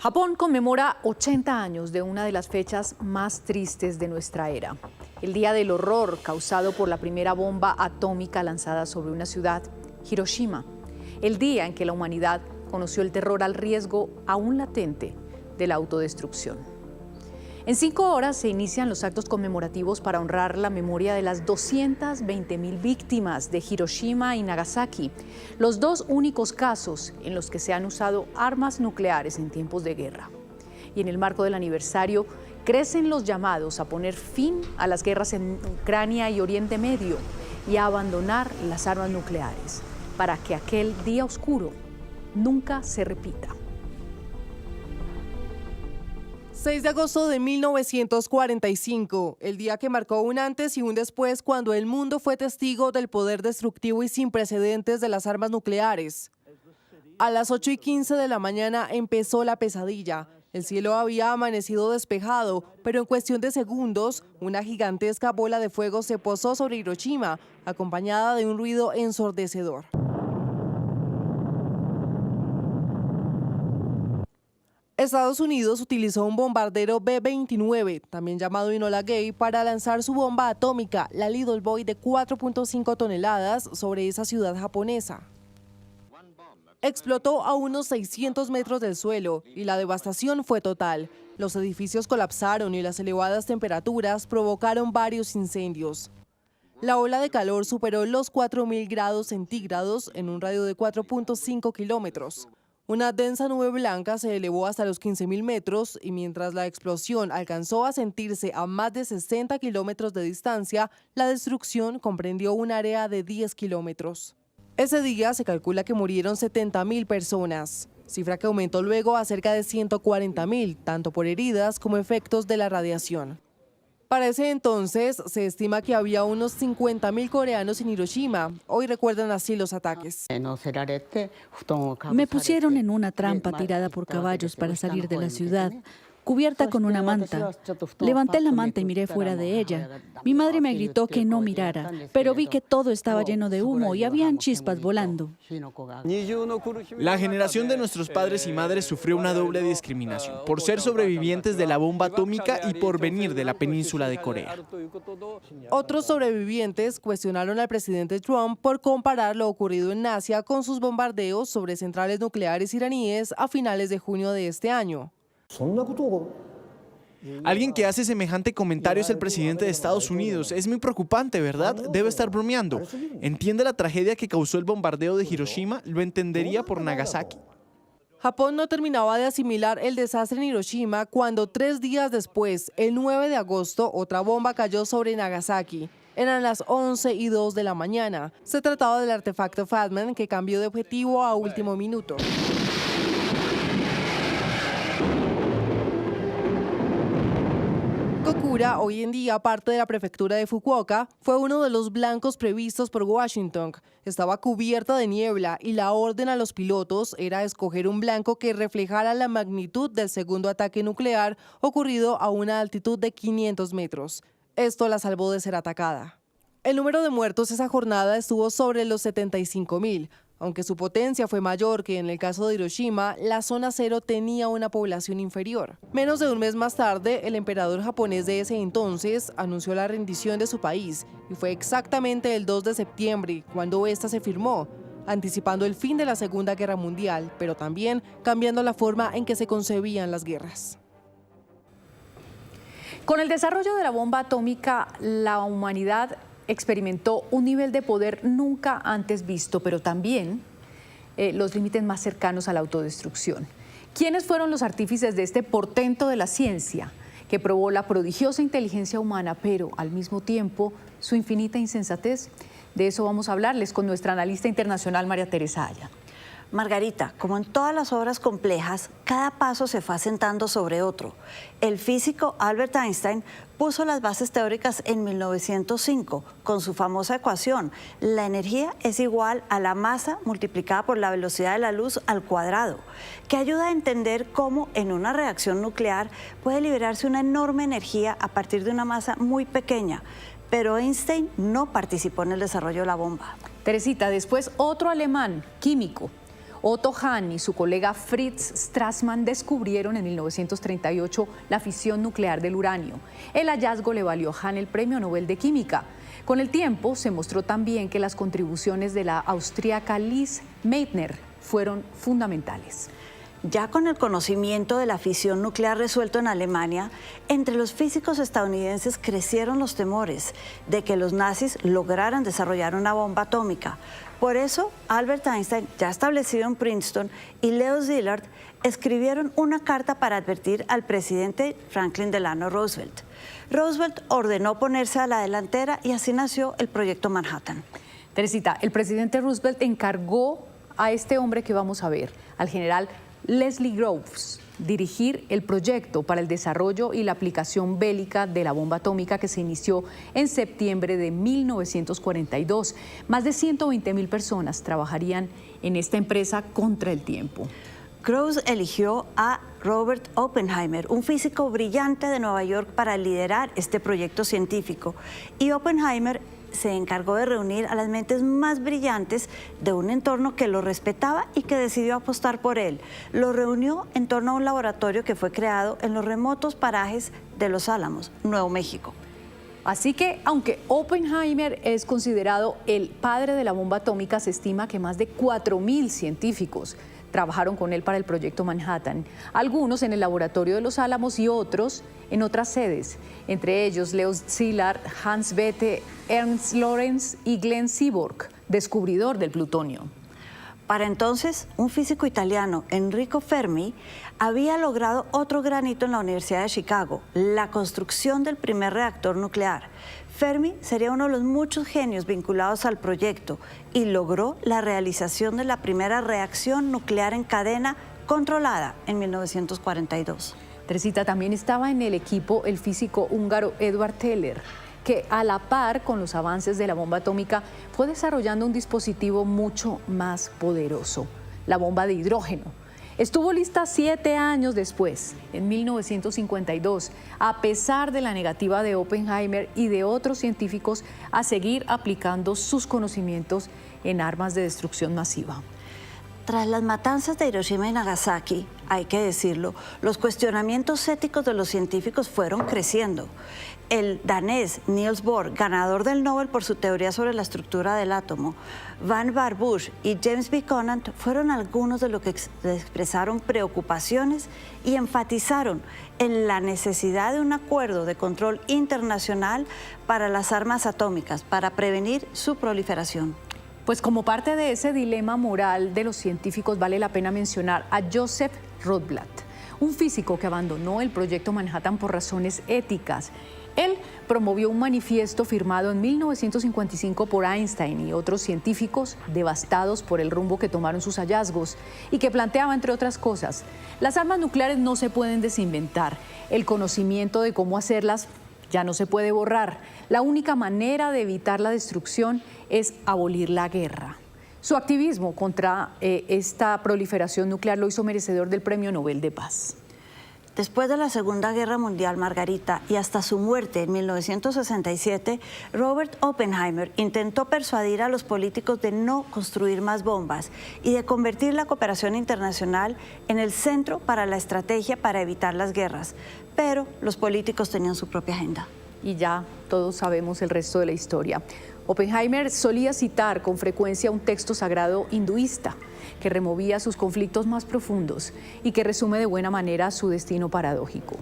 Japón conmemora 80 años de una de las fechas más tristes de nuestra era, el día del horror causado por la primera bomba atómica lanzada sobre una ciudad, Hiroshima, el día en que la humanidad conoció el terror al riesgo aún latente de la autodestrucción. En 5 horas se inician los actos conmemorativos para honrar la memoria de las 220.000 víctimas de Hiroshima y Nagasaki, los dos únicos casos en los que se han usado armas nucleares en tiempos de guerra. Y en el marco del aniversario, crecen los llamados a poner fin a las guerras en Ucrania y Oriente Medio y a abandonar las armas nucleares para que aquel día oscuro nunca se repita. 6 de agosto de 1945, el día que marcó un antes y un después cuando el mundo fue testigo del poder destructivo y sin precedentes de las armas nucleares. A las 8:15 de la mañana empezó la pesadilla. El cielo había amanecido despejado, pero en cuestión de segundos, una gigantesca bola de fuego se posó sobre Hiroshima, acompañada de un ruido ensordecedor. Estados Unidos utilizó un bombardero B-29, también llamado Enola Gay, para lanzar su bomba atómica, la Little Boy, de 4.5 toneladas sobre esa ciudad japonesa. Explotó a unos 600 metros del suelo y la devastación fue total. Los edificios colapsaron y las elevadas temperaturas provocaron varios incendios. La ola de calor superó los 4.000 grados centígrados en un radio de 4.5 kilómetros. Una densa nube blanca se elevó hasta los 15.000 metros y mientras la explosión alcanzó a sentirse a más de 60 kilómetros de distancia, la destrucción comprendió un área de 10 kilómetros. Ese día se calcula que murieron 70.000 personas, cifra que aumentó luego a cerca de 140.000, tanto por heridas como efectos de la radiación. Para ese entonces, se estima que había unos 50.000 coreanos en Hiroshima. Hoy recuerdan así los ataques. Me pusieron en una trampa tirada por caballos para salir de la ciudad, cubierta con una manta. Levanté la manta y miré fuera de ella. Mi madre me gritó que no mirara, pero vi que todo estaba lleno de humo y habían chispas volando. La generación de nuestros padres y madres sufrió una doble discriminación, por ser sobrevivientes de la bomba atómica y por venir de la península de Corea. Otros sobrevivientes cuestionaron al presidente Trump por comparar lo ocurrido en Asia con sus bombardeos sobre centrales nucleares iraníes a finales de junio de este año. Alguien que hace semejante comentario es el presidente de Estados Unidos. Es muy preocupante, ¿verdad? Debe estar bromeando. ¿Entiende la tragedia que causó el bombardeo de Hiroshima? Lo entendería por Nagasaki. Japón no terminaba de asimilar el desastre en Hiroshima cuando 3 días después, el 9 de agosto, otra bomba cayó sobre Nagasaki. Eran las 11:02 de la mañana. Se trataba del artefacto Fatman que cambió de objetivo a último minuto. Kokura, hoy en día parte de la prefectura de Fukuoka, fue uno de los blancos previstos por Washington. Estaba cubierta de niebla y la orden a los pilotos era escoger un blanco que reflejara la magnitud del segundo ataque nuclear ocurrido a una altitud de 500 metros. Esto la salvó de ser atacada. El número de muertos esa jornada estuvo sobre los 75.000. Aunque su potencia fue mayor que en el caso de Hiroshima, la zona cero tenía una población inferior. Menos de un mes más tarde, el emperador japonés de ese entonces anunció la rendición de su país y fue exactamente el 2 de septiembre cuando esta se firmó, anticipando el fin de la Segunda Guerra Mundial, pero también cambiando la forma en que se concebían las guerras. Con el desarrollo de la bomba atómica, la humanidad experimentó un nivel de poder nunca antes visto, pero también los límites más cercanos a la autodestrucción. ¿Quiénes fueron los artífices de este portento de la ciencia que probó la prodigiosa inteligencia humana, pero al mismo tiempo su infinita insensatez? De eso vamos a hablarles con nuestra analista internacional María Teresa Aya. Margarita, como en todas las obras complejas, cada paso se fue asentando sobre otro. El físico Albert Einstein puso las bases teóricas en 1905 con su famosa ecuación: la energía es igual a la masa multiplicada por la velocidad de la luz al cuadrado, que ayuda a entender cómo en una reacción nuclear puede liberarse una enorme energía a partir de una masa muy pequeña. Pero Einstein no participó en el desarrollo de la bomba. Teresita, después otro alemán, químico, Otto Hahn y su colega Fritz Strassmann descubrieron en 1938 la fisión nuclear del uranio. El hallazgo le valió a Hahn el Premio Nobel de Química. Con el tiempo se mostró también que las contribuciones de la austríaca Lise Meitner fueron fundamentales. Ya con el conocimiento de la fisión nuclear resuelto en Alemania, entre los físicos estadounidenses crecieron los temores de que los nazis lograran desarrollar una bomba atómica. Por eso, Albert Einstein, ya establecido en Princeton, y Leo Szilard escribieron una carta para advertir al presidente Franklin Delano Roosevelt. Roosevelt ordenó ponerse a la delantera y así nació el Proyecto Manhattan. Teresita, el presidente Roosevelt encargó a este hombre que vamos a ver, al general Leslie Groves, dirigir el proyecto para el desarrollo y la aplicación bélica de la bomba atómica que se inició en septiembre de 1942. Más de 120.000 personas trabajarían en esta empresa contra el tiempo. Groves eligió a Robert Oppenheimer, un físico brillante de Nueva York, para liderar este proyecto científico. Y Oppenheimer se encargó de reunir a las mentes más brillantes de un entorno que lo respetaba y que decidió apostar por él. Lo reunió en torno a un laboratorio que fue creado en los remotos parajes de Los Álamos, Nuevo México. Así que, aunque Oppenheimer es considerado el padre de la bomba atómica, se estima que más de 4.000 científicos trabajaron con él para el Proyecto Manhattan, algunos en el laboratorio de Los Álamos y otros en otras sedes, entre ellos Leo Szilard, Hans Bethe, Ernst Lawrence y Glenn Seaborg, descubridor del plutonio. Para entonces, un físico italiano, Enrico Fermi, había logrado otro gran hito en la Universidad de Chicago, la construcción del primer reactor nuclear. Fermi sería uno de los muchos genios vinculados al proyecto y logró la realización de la primera reacción nuclear en cadena controlada en 1942. Teresita, también estaba en el equipo el físico húngaro Eduard Teller, que a la par con los avances de la bomba atómica fue desarrollando un dispositivo mucho más poderoso, la bomba de hidrógeno. Estuvo lista 7 años después, en 1952, a pesar de la negativa de Oppenheimer y de otros científicos a seguir aplicando sus conocimientos en armas de destrucción masiva. Tras las matanzas de Hiroshima y Nagasaki, hay que decirlo, los cuestionamientos éticos de los científicos fueron creciendo. El danés Niels Bohr, ganador del Nobel por su teoría sobre la estructura del átomo, Vannevar Bush y James B. Conant fueron algunos de los que expresaron preocupaciones y enfatizaron en la necesidad de un acuerdo de control internacional para las armas atómicas, para prevenir su proliferación. Pues como parte de ese dilema moral de los científicos vale la pena mencionar a Joseph Rotblat, un físico que abandonó el Proyecto Manhattan por razones éticas. Él promovió un manifiesto firmado en 1955 por Einstein y otros científicos devastados por el rumbo que tomaron sus hallazgos y que planteaba, entre otras cosas, las armas nucleares no se pueden desinventar, el conocimiento de cómo hacerlas ya no se puede borrar. La única manera de evitar la destrucción es abolir la guerra. Su activismo contra esta proliferación nuclear lo hizo merecedor del Premio Nobel de Paz. Después de la Segunda Guerra Mundial, Margarita, y hasta su muerte en 1967, Robert Oppenheimer intentó persuadir a los políticos de no construir más bombas y de convertir la cooperación internacional en el centro para la estrategia para evitar las guerras. Pero los políticos tenían su propia agenda. Y ya todos sabemos el resto de la historia. Oppenheimer solía citar con frecuencia un texto sagrado hinduista que removía sus conflictos más profundos y que resume de buena manera su destino paradójico: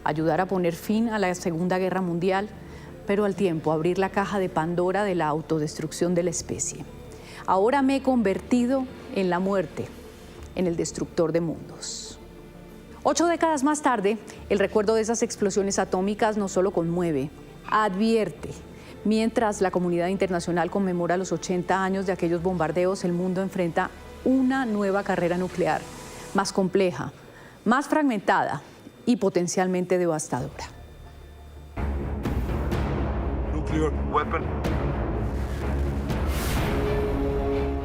ayudar a poner fin a la Segunda Guerra Mundial, pero al tiempo abrir la caja de Pandora de la autodestrucción de la especie. Ahora me he convertido en la muerte, en el destructor de mundos. 8 décadas más tarde, el recuerdo de esas explosiones atómicas no solo conmueve, advierte. Mientras la comunidad internacional conmemora los 80 años de aquellos bombardeos, el mundo enfrenta una nueva carrera nuclear, más compleja, más fragmentada y potencialmente devastadora. Nuclear weapon.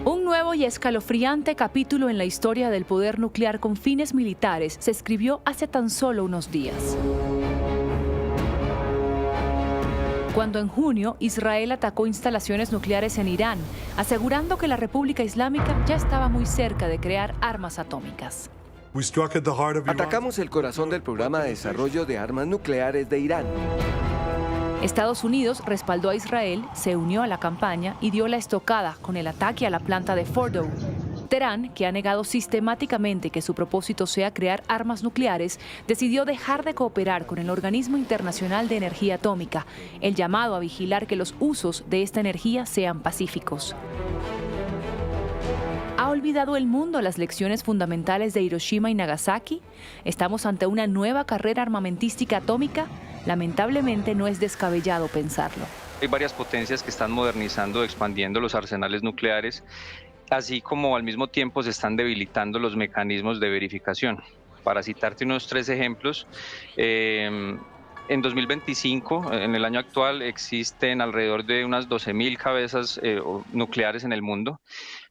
Un nuevo y escalofriante capítulo en la historia del poder nuclear con fines militares se escribió hace tan solo unos días. cuando en junio Israel atacó instalaciones nucleares en Irán, asegurando que la República Islámica ya estaba muy cerca de crear armas atómicas. Atacamos el corazón del programa de desarrollo de armas nucleares de Irán. Estados Unidos respaldó a Israel, se unió a la campaña y dio la estocada con el ataque a la planta de Fordow. Teherán, que ha negado sistemáticamente que su propósito sea crear armas nucleares, decidió dejar de cooperar con el Organismo Internacional de Energía Atómica, el llamado a vigilar que los usos de esta energía sean pacíficos. ¿Ha olvidado el mundo las lecciones fundamentales de Hiroshima y Nagasaki? ¿Estamos ante una nueva carrera armamentística atómica? Lamentablemente no es descabellado pensarlo. Hay varias potencias que están modernizando, expandiendo los arsenales nucleares, así como al mismo tiempo se están debilitando los mecanismos de verificación. Para citarte unos 3 ejemplos, en 2025, en el año actual, existen alrededor de unas 12.000 cabezas nucleares en el mundo.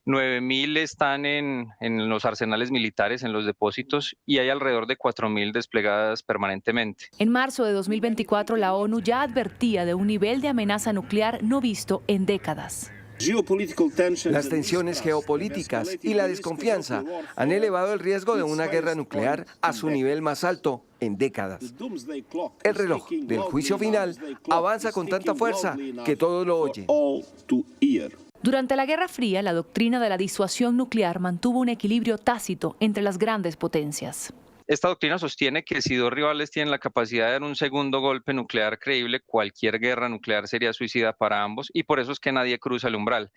9.000 están en los arsenales militares, en los depósitos, y hay alrededor de 4.000 desplegadas permanentemente. En marzo de 2024, la ONU ya advertía de un nivel de amenaza nuclear no visto en décadas. Las tensiones geopolíticas y la desconfianza han elevado el riesgo de una guerra nuclear a su nivel más alto en décadas. El reloj del juicio final avanza con tanta fuerza que todos lo oyen. Durante la Guerra Fría, la doctrina de la disuasión nuclear mantuvo un equilibrio tácito entre las grandes potencias. Esta doctrina sostiene que si 2 rivales tienen la capacidad de dar un segundo golpe nuclear creíble, cualquier guerra nuclear sería suicida para ambos, y por eso es que nadie cruza el umbral.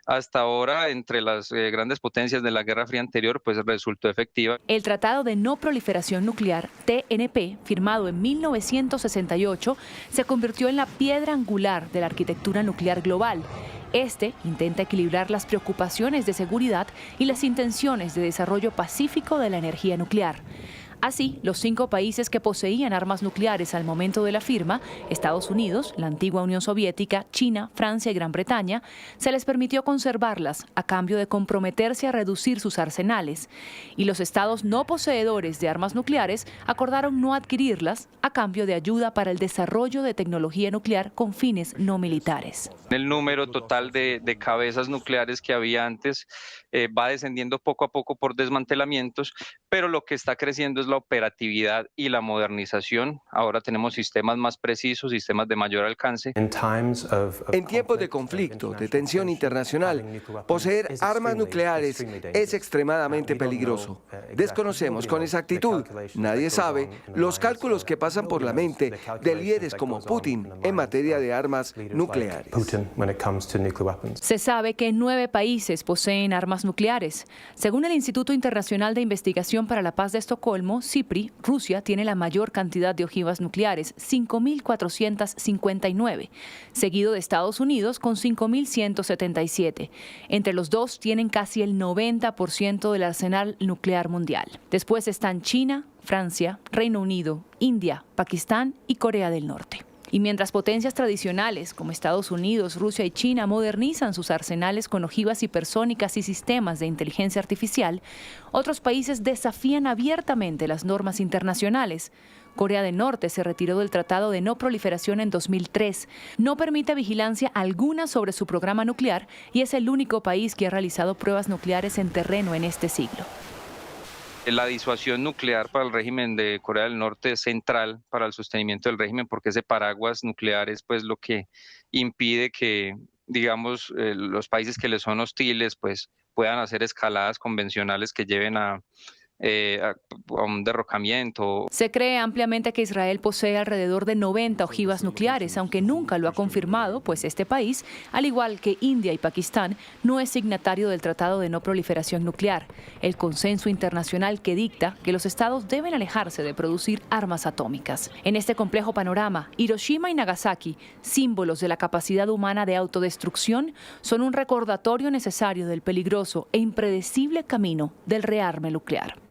Hasta ahora, entre las grandes potencias de la Guerra Fría anterior, pues resultó efectiva. El Tratado de No Proliferación Nuclear, TNP, firmado en 1968, se convirtió en la piedra angular de la arquitectura nuclear global. Este intenta equilibrar las preocupaciones de seguridad y las intenciones de desarrollo pacífico de la energía nuclear. Así, los 5 países que poseían armas nucleares al momento de la firma, Estados Unidos, la antigua Unión Soviética, China, Francia y Gran Bretaña, se les permitió conservarlas a cambio de comprometerse a reducir sus arsenales. Y los estados no poseedores de armas nucleares acordaron no adquirirlas a cambio de ayuda para el desarrollo de tecnología nuclear con fines no militares. El número total de cabezas nucleares que había antes va descendiendo poco a poco por desmantelamientos, pero lo que está creciendo es la operatividad y la modernización. Ahora tenemos sistemas más precisos, sistemas de mayor alcance. En tiempos de conflicto, de tensión internacional, poseer armas nucleares es extremadamente peligroso. Desconocemos con exactitud, nadie sabe, los cálculos que pasan por la mente de líderes como Putin en materia de armas nucleares. Se sabe que 9 países poseen armas nucleares. Según el Instituto Internacional de Investigación para la Paz de Estocolmo, CIPRI, Rusia tiene la mayor cantidad de ojivas nucleares, 5.459, seguido de Estados Unidos con 5.177. Entre los dos tienen casi el 90% del arsenal nuclear mundial. Después están China, Francia, Reino Unido, India, Pakistán y Corea del Norte. Y mientras potencias tradicionales como Estados Unidos, Rusia y China modernizan sus arsenales con ojivas hipersónicas y sistemas de inteligencia artificial, otros países desafían abiertamente las normas internacionales. Corea del Norte se retiró del Tratado de No Proliferación en 2003, no permite vigilancia alguna sobre su programa nuclear y es el único país que ha realizado pruebas nucleares en terreno en este siglo. La disuasión nuclear para el régimen de Corea del Norte es central para el sostenimiento del régimen, porque ese paraguas nuclear es pues lo que impide que, digamos, los países que les son hostiles pues puedan hacer escaladas convencionales que lleven a un derrocamiento. Se cree ampliamente que Israel posee alrededor de 90 ojivas nucleares, aunque nunca lo ha confirmado, pues este país, al igual que India y Pakistán, no es signatario del Tratado de No Proliferación Nuclear, el consenso internacional que dicta que los estados deben alejarse de producir armas atómicas. En este complejo panorama, Hiroshima y Nagasaki, símbolos de la capacidad humana de autodestrucción, son un recordatorio necesario del peligroso e impredecible camino del rearme nuclear.